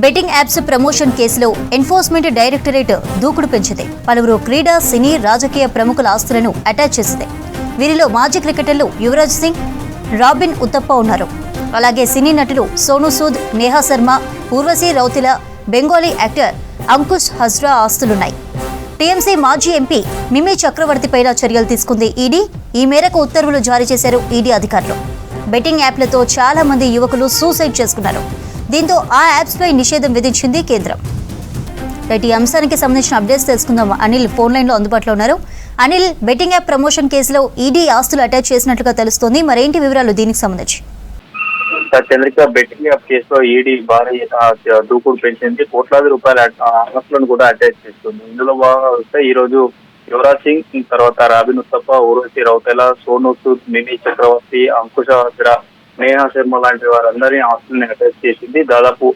Betting apps promotion కేసులో enforcement directorate దూకుడు పెంచింది. పలువురు క్రీడా, సినీ, రాజకీయ ప్రముఖుల ఆస్తులను అటాచ్ చేసింది. వీరిలో మాజీ క్రికెటర్లు యువరాజ్ సింగ్, రాబిన్ ఉత్తప్ప ఉన్నారు. అలాగే సినీ నటులు సోనూ సూద్, నేహా శర్మ, ఊర్వశీ రౌతెల, బెంగాలీ యాక్టర్ అంకుష్ హజ్రా ఆస్తులున్నాయి. టీఎంసీ మాజీ ఎంపీ మిమీ చక్రవర్తిపైన చర్యలు తీసుకుంది ఈడీ. ఈ మేరకు ఉత్తర్వులు జారీ చేశారు ఈడీ అధికారులు. బెట్టింగ్ యాప్లతో చాలా మంది యువకులు సూసైడ్ చేసుకున్నారు. దీంతో ఆ యాప్స్పై నిషేధం విధించింది కేంద్రం. ఈ అంశానికి సంబంధించిన అప్డేట్స్ తెలుసుకుందాం. అనిల్ ఫోన్ లైన్లో అందుబాటులో ఉన్నారు. అనిల్, బెట్టింగ్ యాప్ ప్రమోషన్ కేసులో ఈడీ ఆస్తులు అటాచ్ చేసినట్లుగా తెలుస్తోంది. మరేంటి వివరాలు దీనికి సంబంధించి? చంద్రిక, బెట్టింగ్ యాప్ కేసులో ఈడీ భారీ దూకుడు పెంచింది. కోట్లాది రూపాయల ఆస్తులను కూడా అటాచ్ చేస్తుంది. ఇందులో వస్తే ఈ రోజు యువరాజ్ సింగ్, తర్వాత రాబిన్ ఉత్తప్ప, ఊర్వశీ రౌతెల, సోనూ సూద్, మిమీ చక్రవర్తి, అంకుష్ హజ్రా, నేహా శర్మ లాంటి వారందరినీ ఆస్తుల్ని అటాచ్ చేసింది. దాదాపు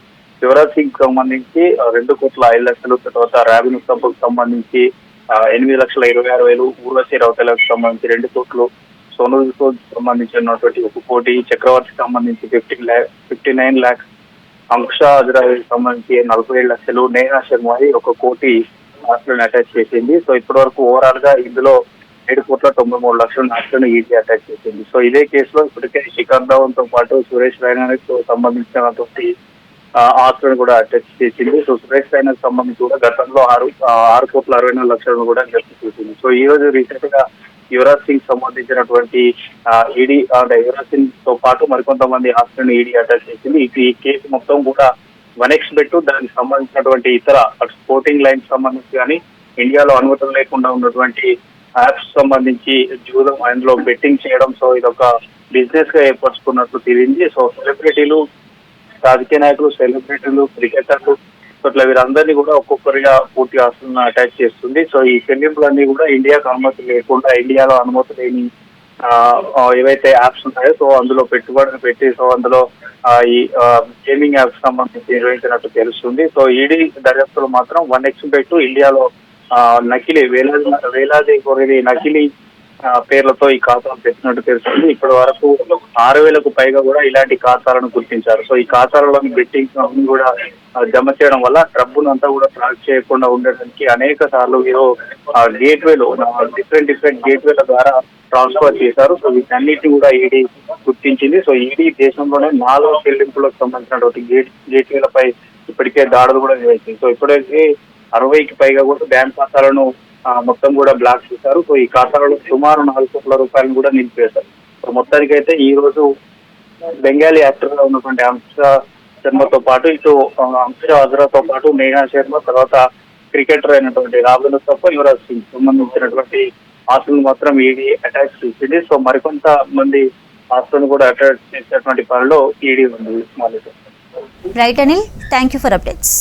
యువరాజ్ సింగ్ సంబంధించి 2,05,00,000, తర్వాత రాబిన్ ఉత్తప్పకు సంబంధించి 8,20,60,000, ఊర్వశీ రౌతెలకు సంబంధించి 2 కోట్లు, సోనూ సూద్ సంబంధించినటువంటి 1 కోటి, చక్రవర్తికి సంబంధించి 59 lakhs, అంకుష్ హజ్రాకి సంబంధించి 47 లక్షలు, నేహా శర్మ 1 కోటి ఆస్తులను అటాచ్ చేసింది. సో ఇప్పటి వరకు ఓవరాల్ గా ఇందులో 7,93,00,000 ఆస్తులను ఈడీ అటాచ్ చేసింది. సో ఇదే కేసులో ఇప్పటికే శిఖర్ ధవన్ తో పాటు సురేష్ రైనాకు సంబంధించినటువంటి ఆస్తులను కూడా అటాచ్ చేసింది. సో సురేష్ రైనాకు సంబంధించి కూడా గతంలో 6,64,00,000 కూడా జప్తు చేసింది. సో ఈ రోజు రీసెంట్ గా యువరాజ్ సింగ్ సంబంధించినటువంటి ఈడీ యువరాజ్ సింగ్ తో పాటు మరికొంతమంది ఆస్తులను ఈడీ అటాచ్ చేసింది. ఈ కేసు మొత్తం కూడా 1x బెట్, దానికి సంబంధించినటువంటి ఇతర స్పోర్టింగ్ లైన్స్ సంబంధించి కానీ ఇండియాలో అనుమతులు లేకుండా ఉన్నటువంటి యాప్స్ సంబంధించి జూదం, అందులో బెట్టింగ్ చేయడం, సో ఇదొక బిజినెస్ గా ఏర్పరచుకున్నట్లు తెలియంది. సో సెలబ్రిటీలు, రాజకీయ నాయకులు, సెలబ్రిటీలు, క్రికెటర్లు, ఇట్లా వీరందరినీ కూడా ఒక్కొక్కరిగా పూర్తి ఆస్తులను అటాచ్ చేస్తుంది. సో ఈ చెల్లింపులన్నీ కూడా ఇండియాకు అనుమతి లేకుండా, ఇండియాలో అనుమతి లేని ఏవైతే యాప్స్ ఉన్నాయో సో అందులో పెట్టుబడులు పెట్టి, సో అందులో ఈ గేమింగ్ యాప్స్ సంబంధించి నిర్వహించినట్టు తెలుస్తుంది. సో ఈడీ దర్యాప్తులో మాత్రం 1x బెట్ ఇండియాలో నకిలీ వేలాది కొద్ది నకిలీ పేర్లతో ఈ ఖాతాలు తెచ్చినట్టు తెలుస్తుంది. ఇప్పటి వరకు 6,000కు పైగా కూడా ఇలాంటి ఖాతాలను గుర్తించారు. సో ఈ ఖాతాలలోని బెట్టింగ్ అన్ని కూడా జమ చేయడం వల్ల డబ్బును అంతా కూడా ట్రాక్ చేయకుండా ఉండడానికి అనేక సార్లు వీరు గేట్వేలో డిఫరెంట్ గేట్వేల ద్వారా ట్రాన్స్ఫర్ చేశారు. సో వీటన్నిటిని కూడా ఈడీ గుర్తించింది. సో ఈడీ దేశంలోనే 4వ చెల్లింపులకు సంబంధించినటువంటి గేట్వేలపై ఇప్పటికే దాడులు కూడా నిర్వహించింది. సో ఇప్పటికే 60కి పైగా కూడా బ్యాంక్ ఖాతాలను మొత్తం కూడా బ్లాక్ చేశారు. సో ఈ ఖాతాలలో సుమారు 4 కోట్ల రూపాయలను కూడా నిలిపేశారు. సో మొత్తానికైతే ఈ రోజు బెంగాలీ యాక్టర్ గా ఉన్నటువంటి అంకుష్ శర్మతో పాటు ఇటు అంకుష్ హజ్రాతో పాటు నేహా శర్మ, తర్వాత క్రికెటర్ అయినటువంటి రాబిన్ ఉత్తప్ప, యువరాజ్ సింగ్ సంబంధించినటువంటి ఆస్తులను మాత్రం ఈడీ అటాచ్ చేసింది. సో మరికొంత మంది ఆస్తులను కూడా అటాచ్ చేసేటువంటి పనిలో ఈడీ ఉంది. Right Anil, thank you for updates.